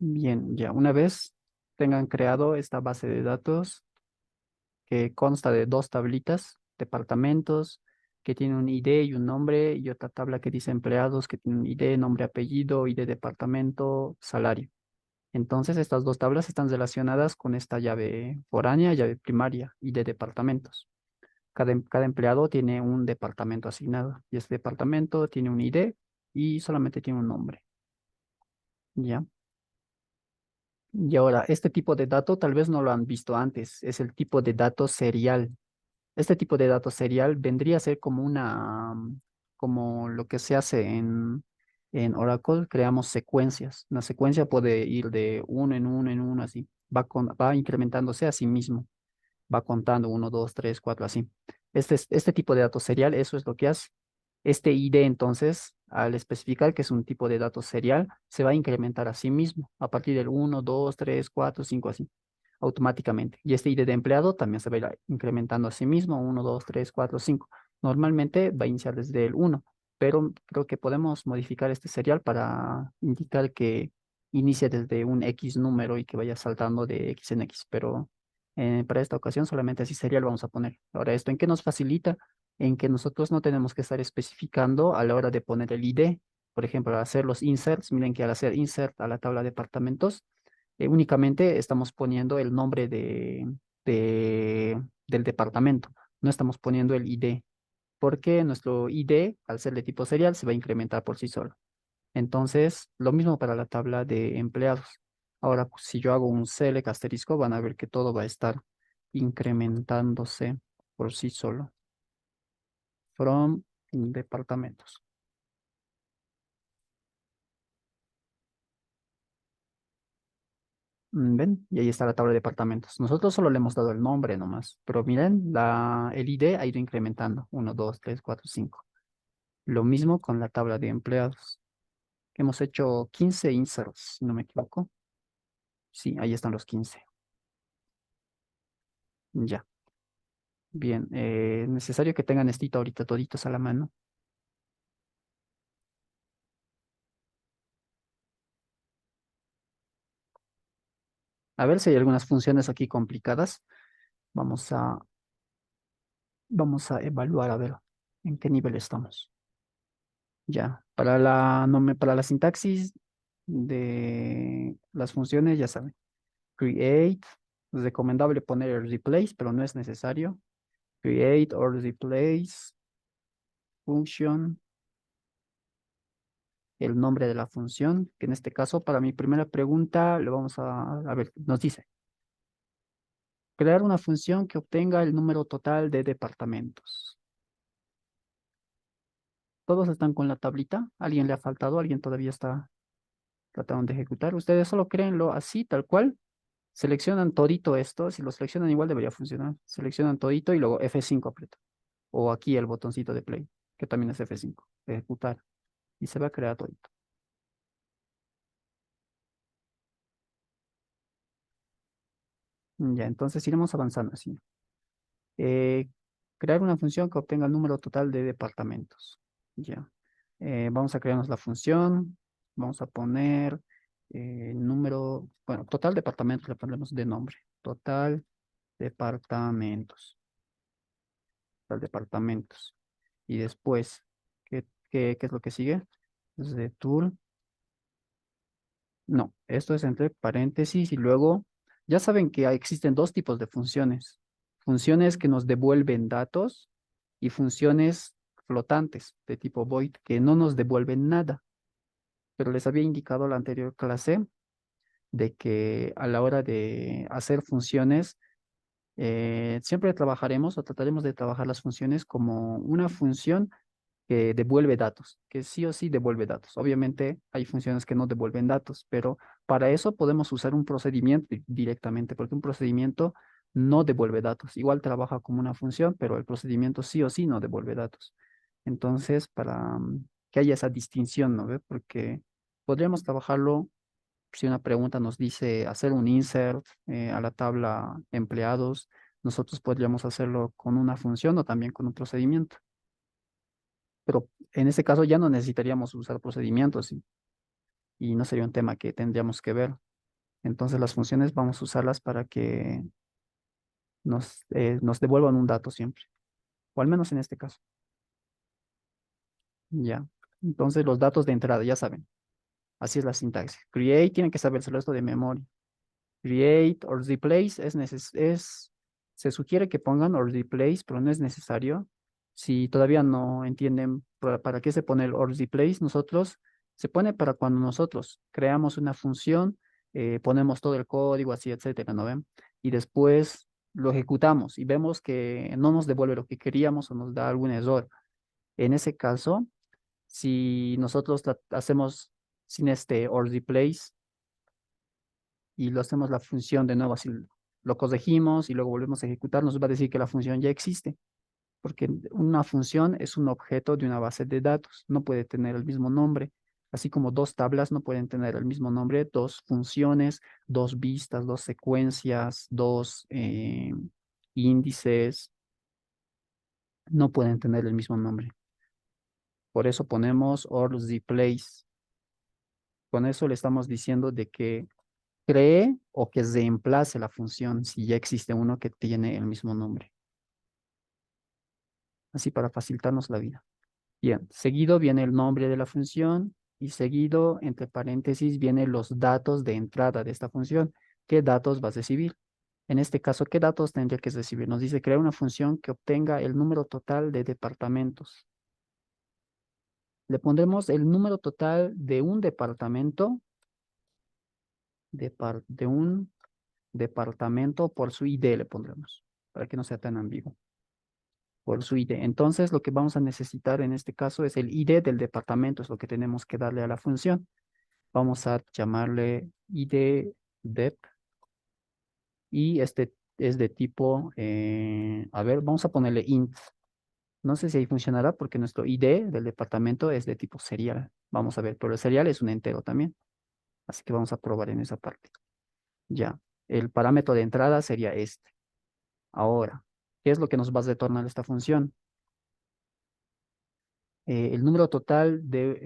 Bien, ya una vez tengan creado esta base de datos que consta de dos tablitas, departamentos, que tiene un ID y un nombre, y otra tabla que dice empleados, que tiene un ID, nombre, apellido, ID departamento, salario. Entonces, estas dos tablas están relacionadas con esta llave foránea, llave primaria y de departamentos. Cada empleado tiene un departamento asignado y este departamento tiene un ID y solamente tiene un nombre. ¿Ya? Y ahora, este tipo de dato tal vez no lo han visto antes, es el tipo de dato serial. Este tipo de dato serial vendría a ser como como lo que se hace en Oracle, creamos secuencias. Una secuencia puede ir de uno en uno en uno, así. Va incrementándose a sí mismo. Va contando uno, dos, tres, cuatro, así. Este tipo de dato serial, eso es lo que hace. Este ID, entonces, al especificar que es un tipo de dato serial, se va a incrementar a sí mismo a partir del uno, 2, 3, 4, 5, así, automáticamente. Y este ID de empleado también se va a ir incrementando a sí mismo, uno, 2, 3, 4, 5. Normalmente va a iniciar desde el uno, pero creo que podemos modificar este serial para indicar que inicie desde un X número y que vaya saltando de X en X, pero para esta ocasión solamente así serial vamos a poner. Ahora, ¿esto en qué nos facilita? En que nosotros no tenemos que estar especificando a la hora de poner el ID. Por ejemplo, al hacer los inserts, miren que al hacer insert a la tabla de departamentos, únicamente estamos poniendo el nombre del departamento, no estamos poniendo el ID, porque nuestro ID, al ser de tipo serial, se va a incrementar por sí solo. Entonces, lo mismo para la tabla de empleados. Ahora, pues, si yo hago un select asterisco, van a ver que todo va a estar incrementándose por sí solo. From departamentos. ¿Ven? Y ahí está la tabla de departamentos. Nosotros solo le hemos dado el nombre nomás, pero miren, el ID ha ido incrementando. Uno, 2, 3, 4, 5. Lo mismo con la tabla de empleados. Hemos hecho 15 inserts, si no me equivoco. Sí, ahí están los 15. Ya. Bien, necesario que tengan esto ahorita toditos a la mano. A ver si hay algunas funciones aquí complicadas. Vamos a, vamos a evaluar a ver en qué nivel estamos. Ya, para la sintaxis de las funciones, ya saben, create, es recomendable poner el replace, pero no es necesario. Create or replace function, el nombre de la función, que en este caso, para mi primera pregunta, le vamos a ver, nos dice, crear una función que obtenga el número total de departamentos. ¿Todos están con la tablita? ¿Alguien le ha faltado? ¿Alguien todavía está tratando de ejecutar? Ustedes solo créenlo así, tal cual. Seleccionan todito esto. Si lo seleccionan igual debería funcionar. Seleccionan todito y luego F5 aprieta. O aquí el botoncito de play, que también es F5. Ejecutar. Y se va a crear todito. Ya, entonces iremos avanzando así. Eh, crear una función que obtenga el número total de departamentos. Ya. Vamos a crearnos la función. Vamos a poner número, bueno, total departamentos, le ponemos de nombre. Total departamentos. Total departamentos. Y después, ¿qué es lo que sigue? Desde tool. No, esto es entre paréntesis y luego, ya saben que existen dos tipos de funciones. Funciones que nos devuelven datos y funciones flotantes de tipo void que no nos devuelven nada. Pero les había indicado la anterior clase de que a la hora de hacer funciones, siempre trabajaremos o trataremos de trabajar las funciones como una función que devuelve datos, que sí o sí devuelve datos. Obviamente hay funciones que no devuelven datos, pero para eso podemos usar un procedimiento directamente, porque un procedimiento no devuelve datos. Igual trabaja como una función, pero el procedimiento sí o sí no devuelve datos. Entonces, para que haya esa distinción, ¿no ve? Porque podríamos trabajarlo si una pregunta nos dice hacer un insert a la tabla empleados, nosotros podríamos hacerlo con una función o también con un procedimiento. Pero en ese caso ya no necesitaríamos usar procedimientos y no sería un tema que tendríamos que ver. Entonces las funciones vamos a usarlas para que nos devuelvan un dato siempre, o al menos en este caso. Ya. Entonces los datos de entrada, ya saben, así es la sintaxis. Create, tienen que sabérselo esto de memoria. Create or replace se sugiere que pongan or replace, pero no es necesario. Si todavía no entienden para qué se pone el or replace, se pone para cuando nosotros creamos una función, ponemos todo el código así, etcétera, ¿no ven? Y después lo ejecutamos y vemos que no nos devuelve lo que queríamos o nos da algún error. En ese caso, si nosotros hacemos sin este or replace, y lo hacemos la función de nuevo, así lo corregimos y luego volvemos a ejecutar, nos va a decir que la función ya existe, porque una función es un objeto de una base de datos, no puede tener el mismo nombre, así como dos tablas no pueden tener el mismo nombre, dos funciones, dos vistas, dos secuencias, dos índices, no pueden tener el mismo nombre. Por eso ponemos or replace. Con eso le estamos diciendo de que cree o que reemplace la función si ya existe uno que tiene el mismo nombre. Así para facilitarnos la vida. Bien, seguido viene el nombre de la función y seguido, entre paréntesis, vienen los datos de entrada de esta función. ¿Qué datos va a recibir? En este caso, ¿qué datos tendría que recibir? Nos dice crear una función que obtenga el número total de departamentos. Le pondremos el número total de un departamento, de un departamento por su ID le pondremos, para que no sea tan ambiguo. Por su ID. Entonces, lo que vamos a necesitar en este caso es el ID del departamento, es lo que tenemos que darle a la función. Vamos a llamarle ID dep y este es de tipo, a ver, vamos a ponerle int. No sé si ahí funcionará porque nuestro ID del departamento es de tipo serial. Vamos a ver, pero el serial es un entero también. Así que vamos a probar en esa parte. Ya, el parámetro de entrada sería este. Ahora, ¿qué es lo que nos va a retornar esta función? El número total de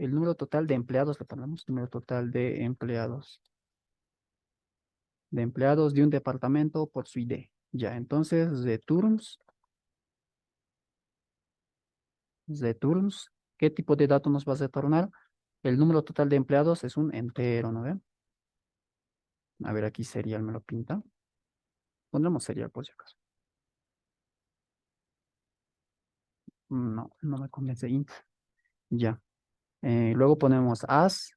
empleados, le ponemos número total de empleados de un departamento por su ID. Ya, entonces, returns, ¿qué tipo de dato nos va a retornar? El número total de empleados es un entero, ¿no ve? A ver, aquí serial me lo pinta. Pondremos serial por si acaso. No, no me convence int. Ya. Luego ponemos as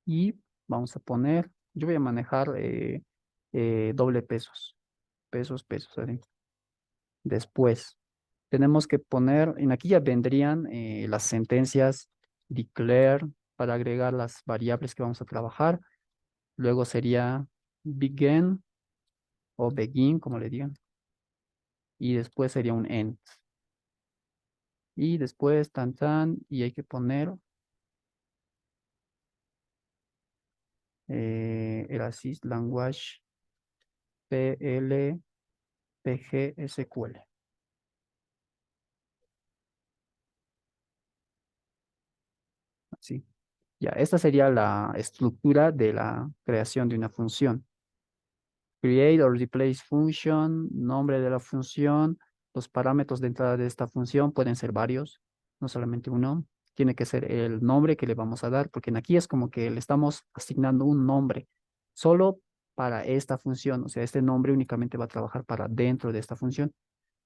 y vamos a poner, yo voy a manejar doble pesos. Pesos, ¿vale? Después, tenemos que poner, en aquí ya vendrían las sentencias declare para agregar las variables que vamos a trabajar. Luego sería begin o begin, como le digan. Y después sería un end. Y después y hay que poner el assist language PL, PG, SQL. Así. Ya, esta sería la estructura de la creación de una función. Create or replace function, nombre de la función, los parámetros de entrada de esta función pueden ser varios, no solamente uno. Tiene que ser el nombre que le vamos a dar, porque en aquí es como que le estamos asignando un nombre solo para esta función. O sea, este nombre únicamente va a trabajar para dentro de esta función.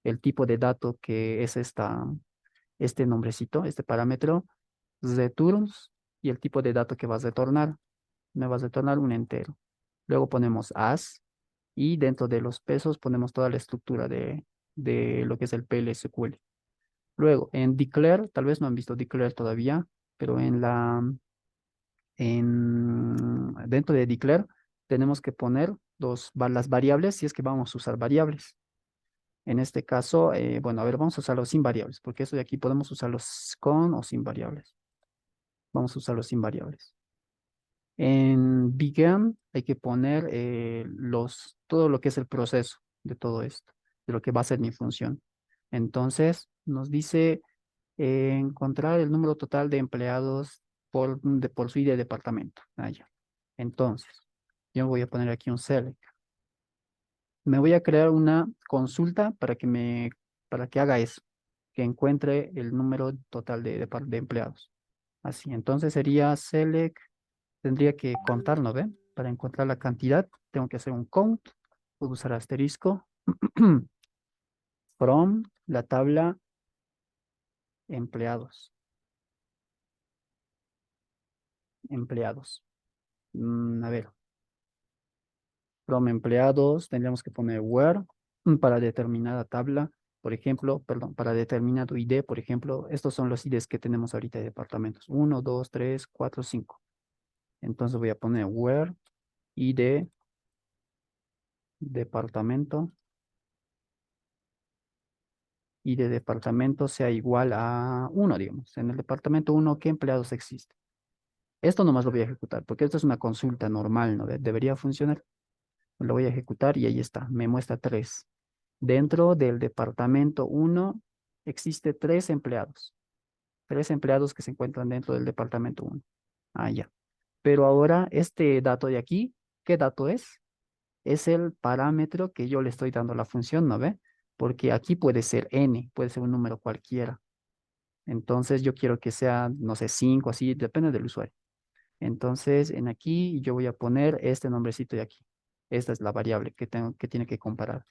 El tipo de dato que es este nombrecito, este parámetro, returns, y el tipo de dato que vas a retornar. Me vas a retornar un entero. Luego ponemos as y dentro de los pesos ponemos toda la estructura de lo que es el PLSQL. Luego, en declare, tal vez no han visto declare todavía, pero dentro de declare tenemos que poner las variables si es que vamos a usar variables. En este caso, bueno, a ver, vamos a usarlos sin variables, porque eso de aquí podemos usarlos con o sin variables. Vamos a usarlos sin variables. En begin hay que poner todo lo que es el proceso de todo esto, de lo que va a ser mi función. Entonces, nos dice encontrar el número total de empleados por su ID de departamento. Ah, ya. Entonces, Yo voy a poner aquí un select. Me voy a crear una consulta para que haga eso, que encuentre el número total de empleados. Así, entonces sería select, tendría que contar, ¿no ve? Para encontrar la cantidad, tengo que hacer un count, puedo usar asterisco, from la tabla empleados, empleados. A ver, from empleados, tendríamos que poner where para determinada tabla, por ejemplo, perdón, para determinado ID, por ejemplo, estos son los IDs que tenemos ahorita de departamentos, 1, 2, 3, 4, 5. Entonces voy a poner where ID departamento y de departamento sea igual a 1, digamos. En el departamento 1, ¿qué empleados existen? Esto nomás lo voy a ejecutar, porque esto es una consulta normal, ¿no? Debería funcionar. Lo voy a ejecutar y ahí está, me muestra 3. Dentro del departamento 1 existe 3 empleados. 3 empleados que se encuentran dentro del departamento 1. Ah, ya. Pero ahora este dato de aquí, ¿qué dato es? Es el parámetro que yo le estoy dando a la función, ¿no ve? Porque aquí puede ser n, puede ser un número cualquiera. Entonces yo quiero que sea, no sé, 5, así, depende del usuario. Entonces en aquí yo voy a poner este nombrecito de aquí. Esta es la variable que tiene que comparar.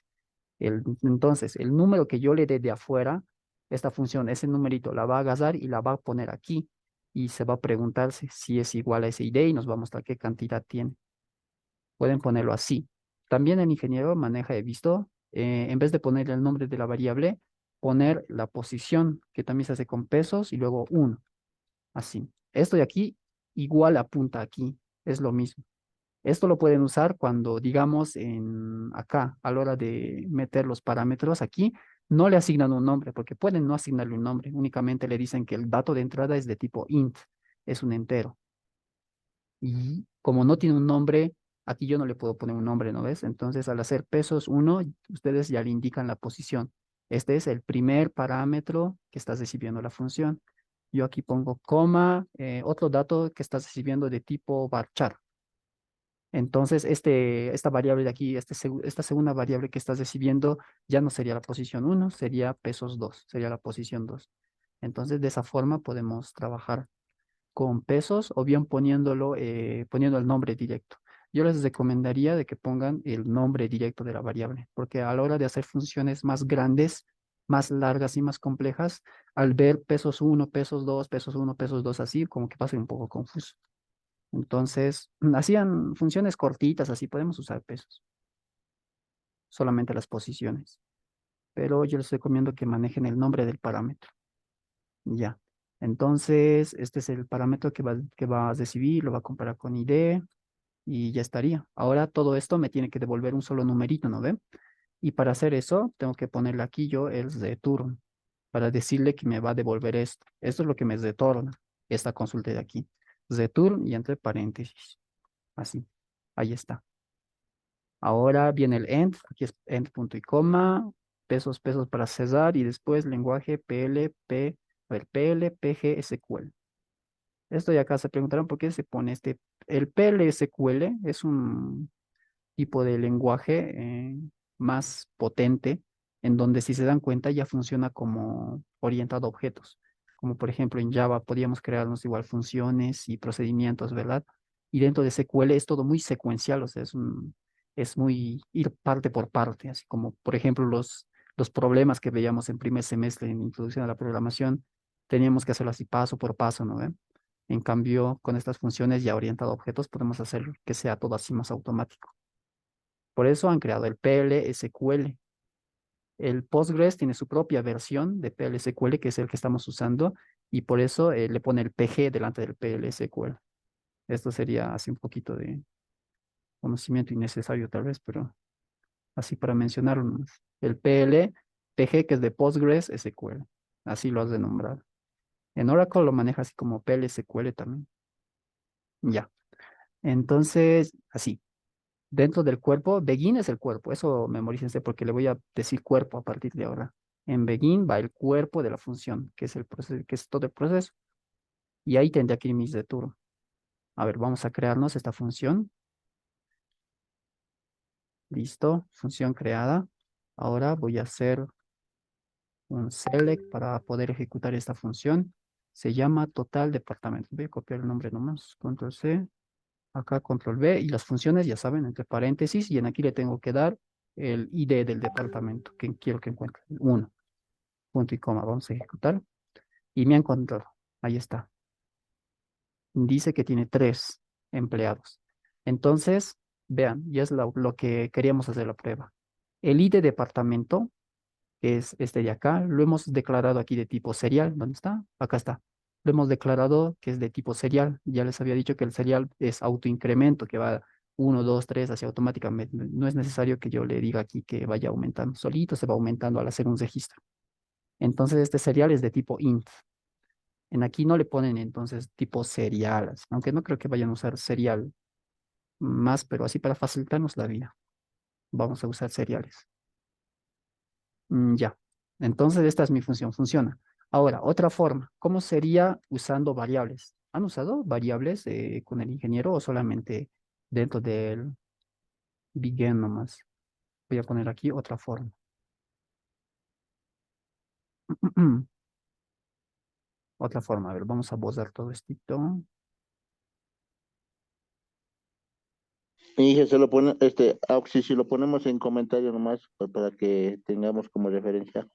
Entonces, el número que yo le dé de afuera, esta función, ese numerito la va a agarrar y la va a poner aquí. Y se va a preguntarse si es igual a ese ID y nos va a mostrar qué cantidad tiene. Pueden ponerlo así. También el ingeniero maneja, he visto, en vez de poner el nombre de la variable, poner la posición, que también se hace con pesos y luego 1. Así. Esto de aquí igual apunta aquí. Es lo mismo. Esto lo pueden usar cuando, digamos, acá, a la hora de meter los parámetros aquí, no le asignan un nombre, porque pueden no asignarle un nombre. Únicamente le dicen que el dato de entrada es de tipo int, es un entero. Y como no tiene un nombre, aquí yo no le puedo poner un nombre, ¿no ves? Entonces, al hacer pesos 1, ustedes ya le indican la posición. Este es el primer parámetro que estás recibiendo la función. Yo aquí pongo coma, otro dato que estás recibiendo de tipo varchar. Entonces, esta variable de aquí, esta segunda variable que estás recibiendo, ya no sería la posición 1, sería pesos 2, sería la posición 2. Entonces, de esa forma podemos trabajar con pesos o bien poniendo el nombre directo. Yo les recomendaría de que pongan el nombre directo de la variable, porque a la hora de hacer funciones más grandes, más largas y más complejas, al ver pesos 1, pesos 2, pesos 1, pesos 2, así, como que pasa un poco confuso. Entonces, hacían funciones cortitas, así podemos usar pesos, solamente las posiciones. Pero yo les recomiendo que manejen el nombre del parámetro. Ya. Entonces, este es el parámetro que va a recibir, lo va a comparar con ID y ya estaría. Ahora todo esto me tiene que devolver un solo numerito, ¿no ven? Y para hacer eso, tengo que ponerle aquí yo el return para decirle que me va a devolver esto. Esto es lo que me retorna esta consulta de aquí. Return y entre paréntesis. Así. Ahí está. Ahora viene el end, aquí es end punto y coma, pesos, pesos para cerrar y después lenguaje PLP, a ver, PLPG SQL. Esto ya acá se preguntaron por qué se pone el PLSQL es un tipo de lenguaje más potente, en donde si se dan cuenta ya funciona como orientado a objetos. Como por ejemplo en Java podíamos crearnos igual funciones y procedimientos, ¿verdad? Y dentro de SQL es todo muy secuencial, o sea, es muy ir parte por parte, así como por ejemplo los problemas que veíamos en primer semestre en Introducción a la Programación, teníamos que hacerlo así paso por paso, ¿no? En cambio, con estas funciones ya orientado a objetos, podemos hacer que sea todo así más automático. Por eso han creado el PLSQL. El Postgres tiene su propia versión de PLSQL, que es el que estamos usando, y por eso le pone el PG delante del PLSQL. Esto sería así un poquito de conocimiento innecesario tal vez, pero así para mencionarlo nomás. El PG, que es de Postgres SQL. Así lo has de nombrar. En Oracle lo maneja así como PLSQL también. Ya. Entonces, así. Dentro del cuerpo, begin es el cuerpo, eso memorícense porque le voy a decir cuerpo a partir de ahora. En begin va el cuerpo de la función, que es el proceso, que es todo el proceso. Y ahí tendré aquí mis return. A ver, vamos a crearnos esta función. Listo, función creada. Ahora voy a hacer un select para poder ejecutar esta función. Se llama total departamento. Voy a copiar el nombre nomás. Control C. Acá control V. Y las funciones, ya saben, entre paréntesis. Y en aquí le tengo que dar el ID del departamento que quiero que encuentre. Uno. Punto y coma. Vamos a ejecutar. Y me ha encontrado. Ahí está. Dice que tiene 3 empleados. Entonces, vean, ya es lo que queríamos hacer la prueba. El ID departamento, que es este de acá, lo hemos declarado aquí de tipo serial. ¿Dónde está? Acá está. Lo hemos declarado que es de tipo serial. Ya les había dicho que el serial es autoincremento, que va 1, 2, 3 así automáticamente. No es necesario que yo le diga aquí que vaya aumentando. Solito se va aumentando al hacer un registro. Entonces, este serial es de tipo int. En aquí no le ponen entonces tipo serial, aunque no creo que vayan a usar serial más, pero así para facilitarnos la vida. Vamos a usar seriales. Ya. Entonces esta es mi función, funciona. Ahora, otra forma, ¿cómo sería usando variables? ¿Han usado variables con el ingeniero o solamente dentro del begin nomás? Voy a poner aquí otra forma. Otra forma, a ver, vamos a borrar todo esto. Y dije, se lo pone, si lo ponemos en comentario nomás, para que tengamos como referencia.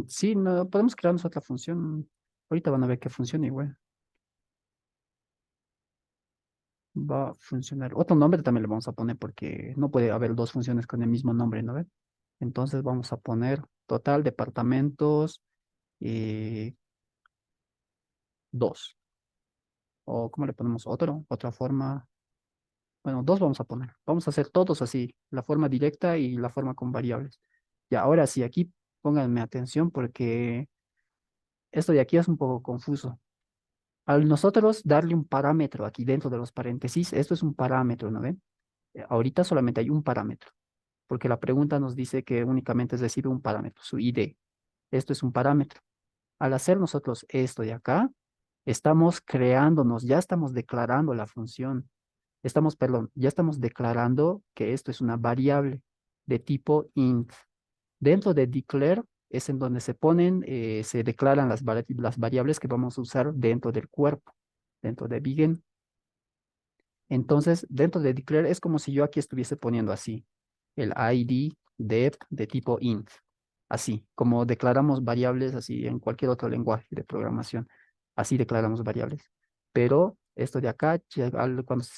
Sí, no, podemos crearnos otra función. Ahorita van a ver que funciona igual. Va a funcionar. Otro nombre también le vamos a poner porque no puede haber dos funciones con el mismo nombre, ¿no ve? Entonces vamos a poner total departamentos y 2. ¿O cómo le ponemos otro? Otra forma. Bueno, 2 vamos a poner. Vamos a hacer todos así, la forma directa y la forma con variables. Ya, ahora sí, aquí pónganme atención porque esto de aquí es un poco confuso. Al nosotros darle un parámetro aquí dentro de los paréntesis, esto es un parámetro, ¿no ven? Ahorita solamente hay un parámetro, porque la pregunta nos dice que únicamente recibe un parámetro, su ID. Esto es un parámetro. Al hacer nosotros esto de acá, estamos creándonos, ya estamos declarando la función. Perdón, ya estamos declarando que esto es una variable de tipo int. Dentro de declare es en donde se declaran las variables que vamos a usar dentro del cuerpo, dentro de begin. Entonces, dentro de declare es como si yo aquí estuviese poniendo así, el ID dep de tipo int, así, como declaramos variables así en cualquier otro lenguaje de programación, así declaramos variables. Pero esto de acá,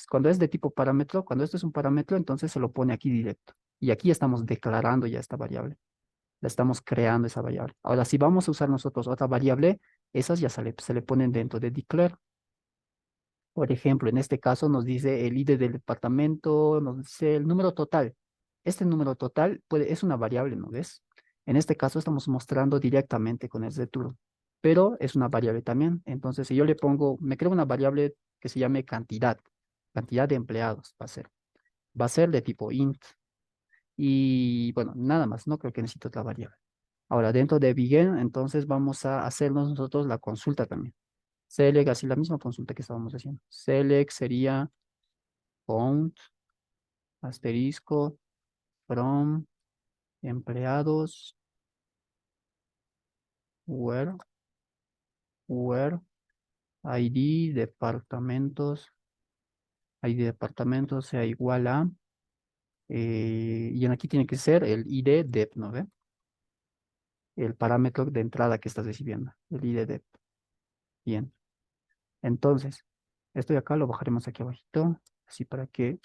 cuando es de tipo parámetro, cuando esto es un parámetro, entonces se lo pone aquí directo. Y aquí estamos declarando ya esta variable, la estamos creando esa variable. Ahora, si vamos a usar nosotros otra variable, esas ya se le ponen dentro de declare. Por ejemplo, en este caso nos dice el ID del departamento, nos dice el número total. Este número total es una variable, ¿no ves? En este caso estamos mostrando directamente con el return, pero es una variable también. Entonces, si yo le pongo, me creo una variable que se llame cantidad, cantidad de empleados va a ser de tipo int. Y bueno, nada más, no creo que necesite otra variable. Ahora, dentro de begin, entonces vamos a hacernos nosotros la consulta también. Select, así la misma consulta que estábamos haciendo. Select sería count, asterisco, from, empleados, where, ID, departamentos, ID departamentos sea igual a, y en aquí tiene que ser el ID dep, ¿no ve? El parámetro de entrada que estás recibiendo, el ID dep. Bien, entonces, esto de acá lo bajaremos aquí abajito, así para que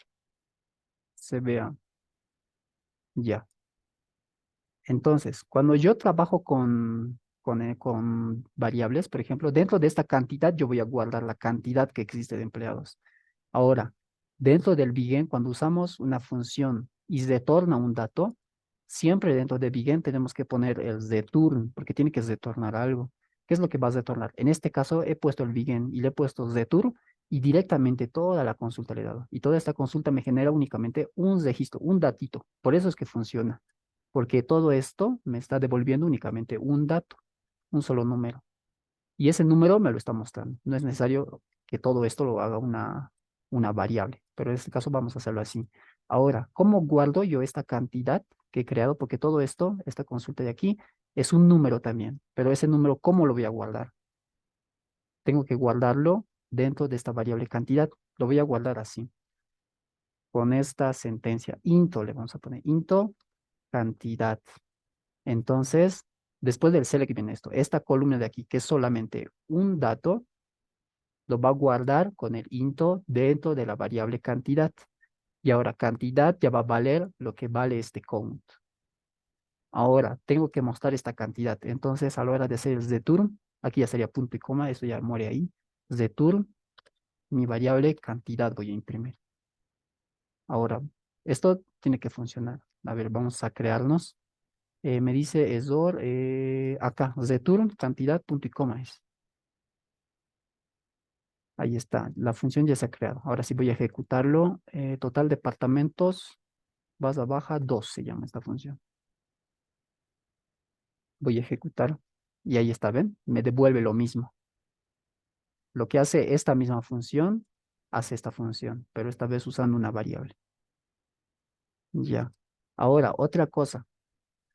se vea ya. Entonces, cuando yo trabajo con variables, por ejemplo, dentro de esta cantidad yo voy a guardar la cantidad que existe de empleados. Ahora, dentro del begin, cuando usamos una función y retorna un dato, siempre dentro de begin tenemos que poner el return, porque tiene que retornar algo. ¿Qué es lo que va a retornar? En este caso he puesto el begin y le he puesto return y directamente toda la consulta le he dado. Y toda esta consulta me genera únicamente un registro, un datito. Por eso es que funciona, porque todo esto me está devolviendo únicamente un dato, un solo número. Y ese número me lo está mostrando. No es necesario que todo esto lo haga una variable, pero en este caso vamos a hacerlo así. Ahora, ¿cómo guardo yo esta cantidad que he creado? Porque todo esto, esta consulta de aquí, es un número también, pero ese número, ¿cómo lo voy a guardar? Tengo que guardarlo dentro de esta variable cantidad. Lo voy a guardar así, con esta sentencia, into, le vamos a poner into cantidad. Entonces, después del select viene esto. Esta columna de aquí, que es solamente un dato, lo va a guardar con el into dentro de la variable cantidad. Y ahora cantidad ya va a valer lo que vale este count. Ahora tengo que mostrar esta cantidad. Entonces, a la hora de hacer el return, aquí ya sería punto y coma, eso ya muere ahí. Return, mi variable cantidad voy a imprimir. Ahora, esto tiene que funcionar. A ver, vamos a crearnos. Me dice error, acá, return, cantidad, punto y coma es. Ahí está, la función ya se ha creado. Ahora sí voy a ejecutarlo. Total departamentos, base baja 2 se llama esta función. Voy a ejecutar y ahí está, ¿ven? Me devuelve lo mismo. Lo que hace esta misma función, hace esta función, pero esta vez usando una variable. Ya. Ahora, otra cosa.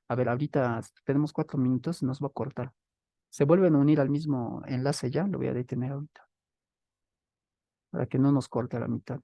A ver, ahorita tenemos 4 minutos, nos va a cortar. Se vuelven a unir al mismo enlace ya, lo voy a detener ahorita, para que no nos corte a la mitad.